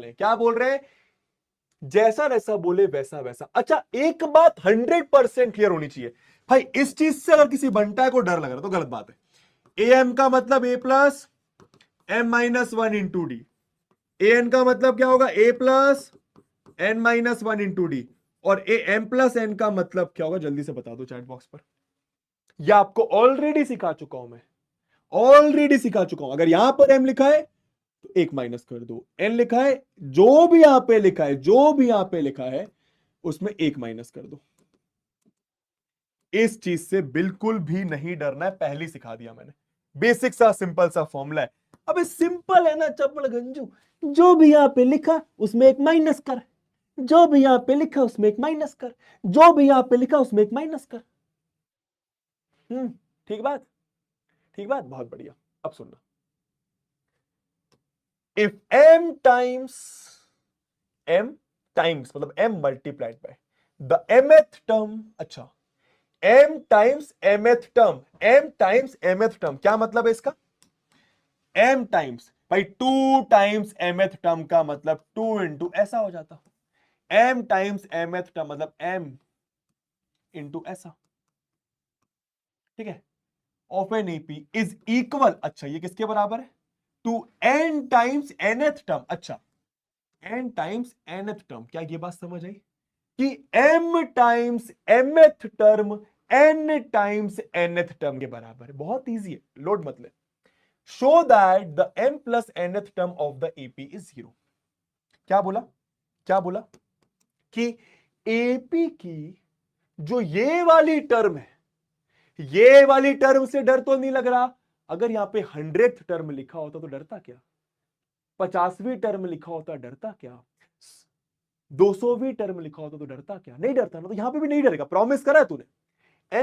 वाले हैं। क्या बोल रहे हैं? जैसा जैसा बोले वैसा वैसा। अच्छा, एक बात 100% क्लियर होनी चाहिए भाई, इस चीज से अगर किसी बंटा को डर लग रहा है तो गलत बात है। ए एम का मतलब A plus M minus one into D, A N का मतलब क्या होगा? A plus N minus one into D, और ए एम प्लस एन का मतलब क्या होगा? जल्दी से बता दो चैट बॉक्स पर। यह आपको ऑलरेडी सिखा चुका हूं मैं, ऑलरेडी सिखा चुका हूं। अगर यहां पर एम लिखा है तो एक माइनस कर दो, एन लिखा है, जो भी यहां पे लिखा है, जो भी यहां पे लिखा है उसमें एक माइनस कर दो। इस चीज से बिल्कुल भी नहीं डरना है, पहले सिखा दिया मैंने। बेसिक सा सिंपल सा फॉर्मूला है। अबे सिंपल है ना चपड़ गंजू, जो भी यहां पे लिखा उसमें एक माइनस कर, जो भी यहां पे लिखा उसमें एक माइनस कर, जो भी यहां पे लिखा उसमें एक माइनस कर। ठीक बात, ठीक बात, बहुत बढ़िया। अब सुनना, इफ m टाइम्स मतलब m multiplied by the mth term. अच्छा, m times mth term, m times mth term क्या मतलब है इसका? m टाइम्स भाई 2 टाइम्स mth टर्म का मतलब 2 इंटू ऐसा हो जाता। m टाइम्स mth टर्म मतलब m इंटू ऐसा, ठीक है। Of an AP is equal, अच्छा ये किसके बराबर है? To n times nth term. अच्छा, n टाइम्स nth टर्म, क्या ये बात समझ आई कि m times mth term n times nth term के बराबर है? बहुत इजी है, लोड मत ले। Show that the m plus nth term of the AP is zero. क्या बोला? क्या बोला कि एपी की जो ये वाली टर्म है, ये वाली टर्म से डर तो नहीं लग रहा? अगर यहां पे 100th टर्म लिखा होता तो डरता क्या? 50वीं टर्म लिखा होता डरता क्या? 200वीं टर्म लिखा होता तो डरता क्या? नहीं डरता ना, तो यहां पे भी नहीं डरेगा, प्रॉमिस करा है तूने।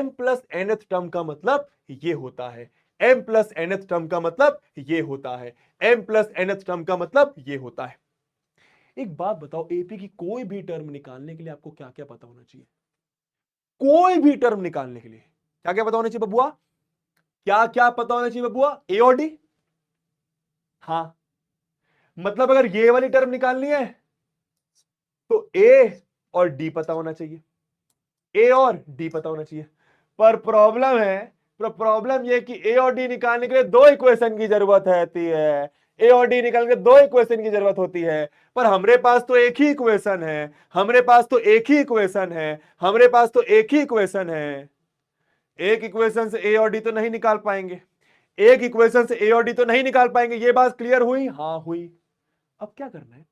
m प्लस nth टर्म का मतलब ये होता है, m प्लस nth टर्म का मतलब ये होता है, m प्लस nth टर्म का मतलब ये होता है। एक बात बताओ, एपी की कोई भी टर्म निकालने के लिए आपको क्या क्या पता होना चाहिए? कोई भी टर्म निकालने के लिए क्या क्या पता होना चाहिए बबुआ? क्या क्या पता होना चाहिए बबुआ? ए और डी। हाँ, मतलब अगर ये वाली टर्म निकालनी है तो ए और डी पता होना चाहिए, ए और डी पता होना चाहिए। पर प्रॉब्लम है, प्रॉब्लम ये कि ए और डी निकालने के लिए दो इक्वेशन की जरूरत होती है, ए और डी निकालने के लिए दो इक्वेशन की जरूरत होती है। पर हमरे पास तो एक ही इक्वेशन है, हमरे पास तो एक ही इक्वेशन है, हमरे पास तो एक ही इक्वेशन है। एक इक्वेशन से ए और डी तो नहीं निकाल पाएंगे, एक इक्वेशन से ए और डी तो नहीं निकाल पाएंगे। ये बात क्लियर हुई? हाँ हुई। अब क्या करना है?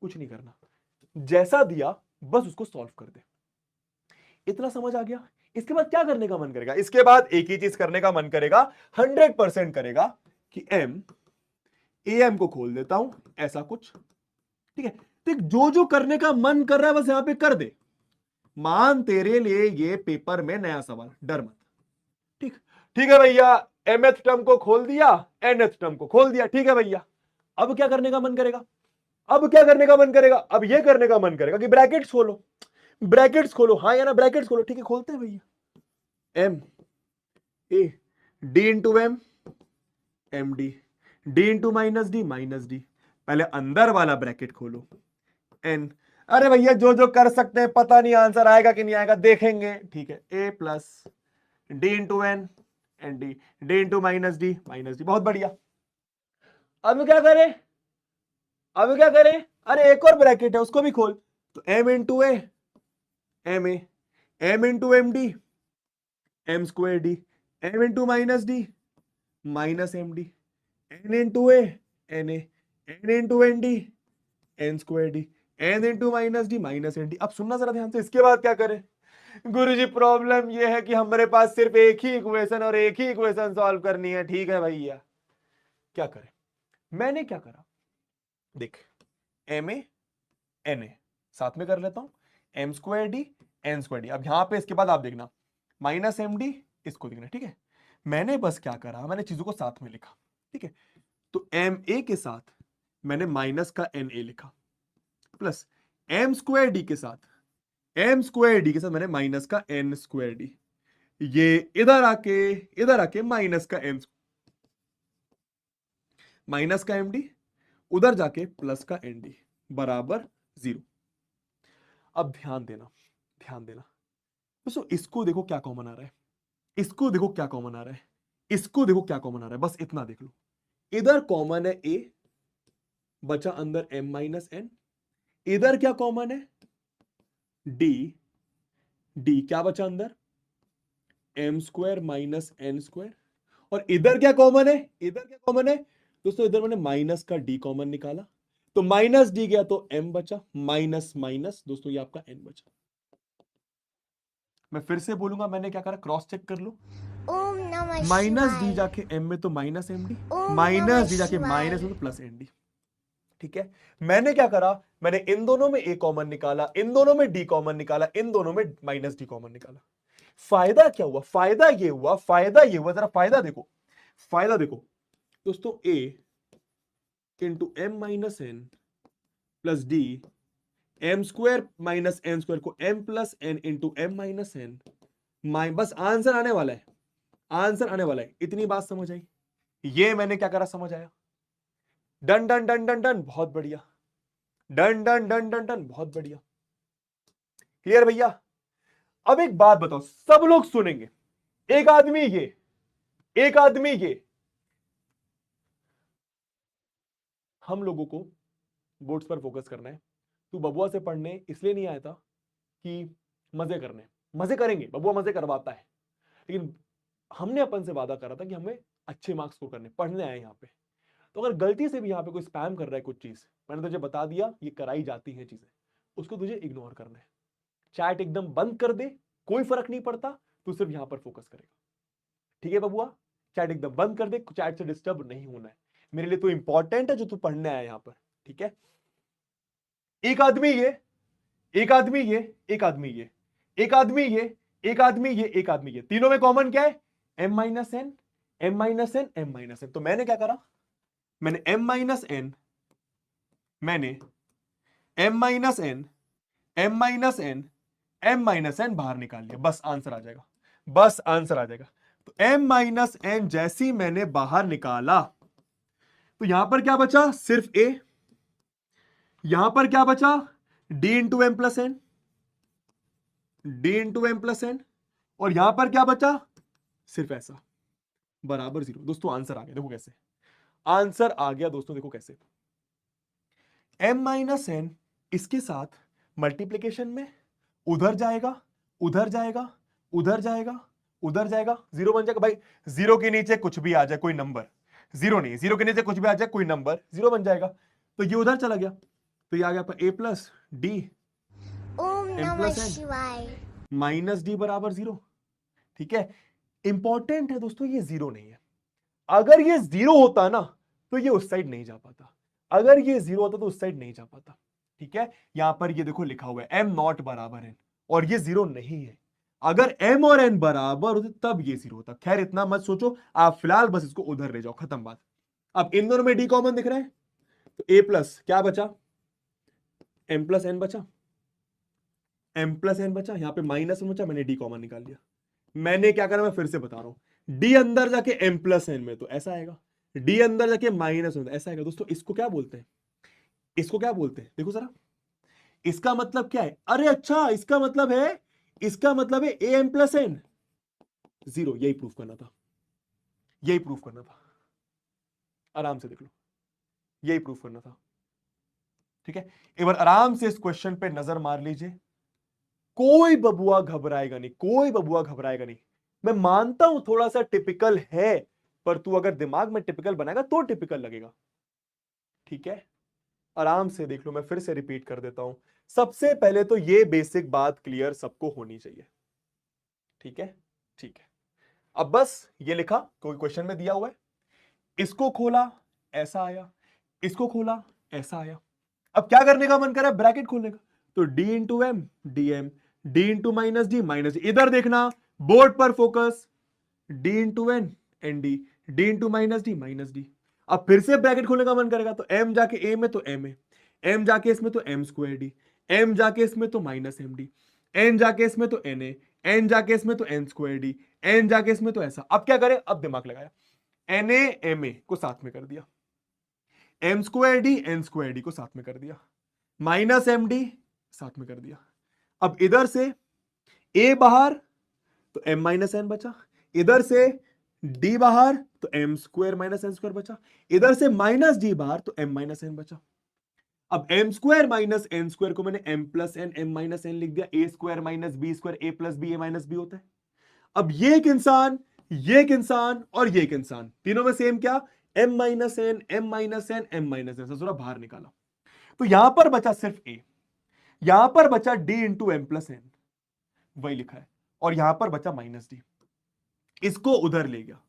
कुछ नहीं करना, जैसा दिया बस उसको सॉल्व कर दे। इतना समझ आ गया? इसके बाद क्या करने का मन करेगा? इसके बाद एक ही चीज करने का मन करेगा, 100% करेगा कि एम को खोल देता हूं, ऐसा कुछ, ठीक है। तो जो जो करने का मन कर रहा है बस यहां पे कर दे। मान तेरे लिए ये पेपर में नया सवाल, डर मत। ठीक, ठीक है भैया, mth टर्म को खोल दिया, nth टर्म को खोल दिया, ठीक है भैया। अब क्या करने का मन करेगा? अब क्या करने का मन करेगा? अब ये करने का मन करेगा कि ब्रैकेट्स खोलो, ब्रैकेट्स खोलो। हाँ या ना, ब्रैकेट्स खोलो, ठीक है, खोलते हैं भैया। M a d into m d into minus d. पहले अंदर वाला ब्रैकेट खोलो, एन। अरे भैया जो जो कर सकते हैं, पता नहीं आंसर आएगा कि नहीं आएगा, देखेंगे, ठीक है। A plus D into N D into minus D, बहुत बढ़िया। अब क्या करें? अब क्या करें? अरे एक और ब्रैकेट है, उसको भी खोल। तो m into m m into m d, m square d, m into minus m d, n into n n into N d, n square d, n into minus n d. अब सुनना जरा ध्यान से, इसके बाद क्या करें? गुरुजी प्रॉब्लम यह है कि हमारे पास सिर्फ एक ही इक्वेशन और एक ही इक्वेशन सॉल्व करनी है। ठीक है भैया, क्या करें? मैंने क्या करा, देख, एम एन ए साथ में कर लेता हूं, m square d n square d. अब यहां पे इसके बाद आप देखना माइनस एम डी, इसको देखना, ठीक है। मैंने बस क्या करा, मैंने चीजों को साथ में लिखा, ठीक है। तो एम ए के साथ मैंने माइनस का एन ए लिखा, प्लस एम स्क्वायर डी के साथ, मैंने माइनस का एन स्क्वायर डी। ये इधर आके माइनस का एम, माइनस का एम डी, उधर जाके प्लस का एन डी। बराबर 0। अब ध्यान देना, ध्यान देना दोस्तों, इसको देखो क्या कॉमन आ रहा है, इसको देखो क्या कॉमन आ रहा है, इसको देखो क्या कॉमन आ रहा है, बस इतना देख लो। इधर कॉमन है a, बचा अंदर m माइनस n। इधर क्या कॉमन है d, d क्या बचा अंदर m square minus n square. और इधर क्या कॉमन है, इधर क्या कॉमन है दोस्तों, इधर मैंने माइनस का d कॉमन निकाला, तो माइनस d गया तो m बचा, माइनस माइनस दोस्तों ये आपका n बचा। मैं फिर से बोलूंगा, मैंने क्या करा, क्रॉस चेक कर लो। ओम नमः माइनस डी शिवाय। जाके m में तो माइनस एम डी, ओम माइनस नमः डी जाके शिवाय। माइनस में तो प्लस एन डी। ठीक है, मैंने क्या करा, मैंने इन दोनों में a कॉमन निकाला, इन दोनों में d कॉमन निकाला, इन दोनों में माइनस डी कॉमन निकाला। फायदा क्या हुआ, फायदा ये हुआ, फायदा ये हुआ, जरा फायदा देखो, फायदा देखो दोस्तों, a into m minus n plus d, m square minus n square को m plus n into m minus n, बस आंसर आने वाला है, आंसर आने वाला है। इतनी बात समझ आई, ये मैंने क्या करा समझ आया, done done done done done, बहुत बढ़िया, done done done done done, बहुत बढ़िया, क्लियर भैया। अब एक बात बताओ, सब लोग सुनेंगे, एक आदमी ये, एक आदमी ये, हम लोगों को बोर्ड्स पर फोकस करना है। तू बबुआ से पढ़ने इसलिए नहीं आया था कि मजे करने, मजे करेंगे, बबुआ मजे करवाता है, लेकिन हमने अपन से वादा करा था कि हमें अच्छे मार्क्स स्कोर करने, पढ़ने आए यहाँ पे। तो अगर गलती से भी यहाँ पे कोई स्पैम कर रहा है कुछ चीज, मैंने तुझे बता दिया ये कराई जाती है चीजें, उसको तुझे इग्नोर करना है। चैट एकदम बंद कर दे, कोई फर्क नहीं पड़ता, तू सिर्फ यहां पर फोकस करेगा, ठीक है बबुआ। चैट एकदम बंद कर दे, चैट से डिस्टर्ब नहीं होना है, मेरे लिए तो इंपॉर्टेंट है जो तू पढ़ने आया यहां पर, ठीक है। एक आदमी ये, एक आदमी ये, एक आदमी ये, एक आदमी ये, एक आदमी ये, एक आदमी ये, तीनों में कॉमन क्या है, m minus n, m minus n, m minus n. तो मैंने क्या करा, मैंने m माइनस एन, मैंने m minus n, m minus n, m minus n बाहर निकाल लिया, बस आंसर आ जाएगा, बस आंसर आ जाएगा। तो m माइनस एन जैसी मैंने बाहर निकाला, तो यहां पर क्या बचा, सिर्फ a, यहां पर क्या बचा, d into m plus n, d into m plus n, और यहां पर क्या बचा, सिर्फ ऐसा, बराबर 0। दोस्तों आंसर आ गया, देखो कैसे आंसर आ गया दोस्तों, देखो कैसे, m माइनस एन इसके साथ मल्टीप्लीकेशन में उधर जाएगा, उधर जाएगा, उधर जाएगा, उधर जाएगा, 0 बन जाएगा भाई। 0 के नीचे कुछ भी आ जाए कोई नंबर, 0 नहीं, 0 के नीचे कुछ भी आ जाए कोई नंबर 0 बन जाएगा। तो ये उधर चला गया, तो ये आ गया आपका a plus d Om m नमः प्लस एन शिवाय। माइनस डी बराबर 0। ठीक है, इंपॉर्टेंट है दोस्तों, ये 0 नहीं है। अगर ये 0 होता ना तो ये उस साइड नहीं जा पाता, अगर ये 0 होता तो उस साइड नहीं जा पाता। ठीक है, यहां पर ये देखो लिखा हुआ है m नॉट बराबर n, और ये 0 नहीं है। अगर m और n बराबर होते तब ये 0 होता। खैर इतना मत सोचो, आप फिलहाल बस इसको उधर ले जाओ, खत्म बात। अब इन दोनों में d कॉमन दिख रहा है, तो a प्लस क्या बचा, m प्लस n बचा, m प्लस n बचा, यहां पे माइनस बचा, मैंने d कॉमन निकाल लिया। मैंने क्या करा, मैं फिर से बता रहा हूं, d अंदर जाके m प्लस n में तो ऐसा आएगा, d अंदर जाके माइनस में ऐसा आएगा। दोस्तों इसको क्या बोलते हैं, इसको क्या बोलते हैं, देखो जरा, इसका मतलब क्या है, अरे अच्छा इसका मतलब है, इसका मतलब है ए एम प्लस एन 0, यही प्रूफ करना था, यही प्रूफ करना था, आराम से देख लो, यही प्रूफ करना था। ठीक है, एक बार आराम से इस क्वेश्चन पे नजर मार लीजिए, कोई बबुआ घबराएगा नहीं, कोई बबुआ घबराएगा नहीं। मैं मानता हूं थोड़ा सा टिपिकल है, पर तू अगर दिमाग में टिपिकल बनाएगा तो टिपिकल लगेगा। ठीक है, आराम से देख लो, मैं फिर से रिपीट कर देता हूं। सबसे पहले तो ये बेसिक बात क्लियर सबको होनी चाहिए। ठीक है, ठीक है, अब बस ये लिखा, कोई क्वेश्चन में दिया हुआ है, इसको खोला ऐसा आया, इसको खोला ऐसा आया। अब क्या करने का मन कर रहा है, ब्रैकेट खोलने का, तो d into m d m, d into minus d minus d, इधर देखना बोर्ड पर focus, d into n n d, d into minus d minus d. अब फिर से ब्रैकेट खोलने का मन करेगा, तो m जाके a में तो m है, m जाके इसमें तो m स्क्वायर डी, m जाके इसमें तो माइनस एम डी, n जाके इसमें तो n है, n जाके इसमें तो n स्क्वायर डी, n जाके इसमें तो ऐसा। अब क्या करें, अब दिमाग लगाया, एन ए एम ए को साथ में कर दिया, m square d n square d को साथ में कर दिया, माइनस एम डी साथ में कर दिया। अब इधर से ए बाहर तो m माइनस एन बचा, इधर से d बाहर तो m square minus n square बचा, इधर से माइनस d बाहर तो m माइनस एन बचा। अब m square minus n square को मैंने m plus n m minus n लिख दिया। a square minus b square a plus b a minus b होता है। अब ये एक इंसान, ये एक इंसान और ये एक इंसान, तीनों में सेम क्या, m minus n m minus n m minus n से थोड़ा बाहर निकाला तो यहां पर बचा सिर्फ a, यहां पर बचा d into m plus n, वही लिखा है, और यहां पर बचा माइनस डी। इसको उधर ले गया,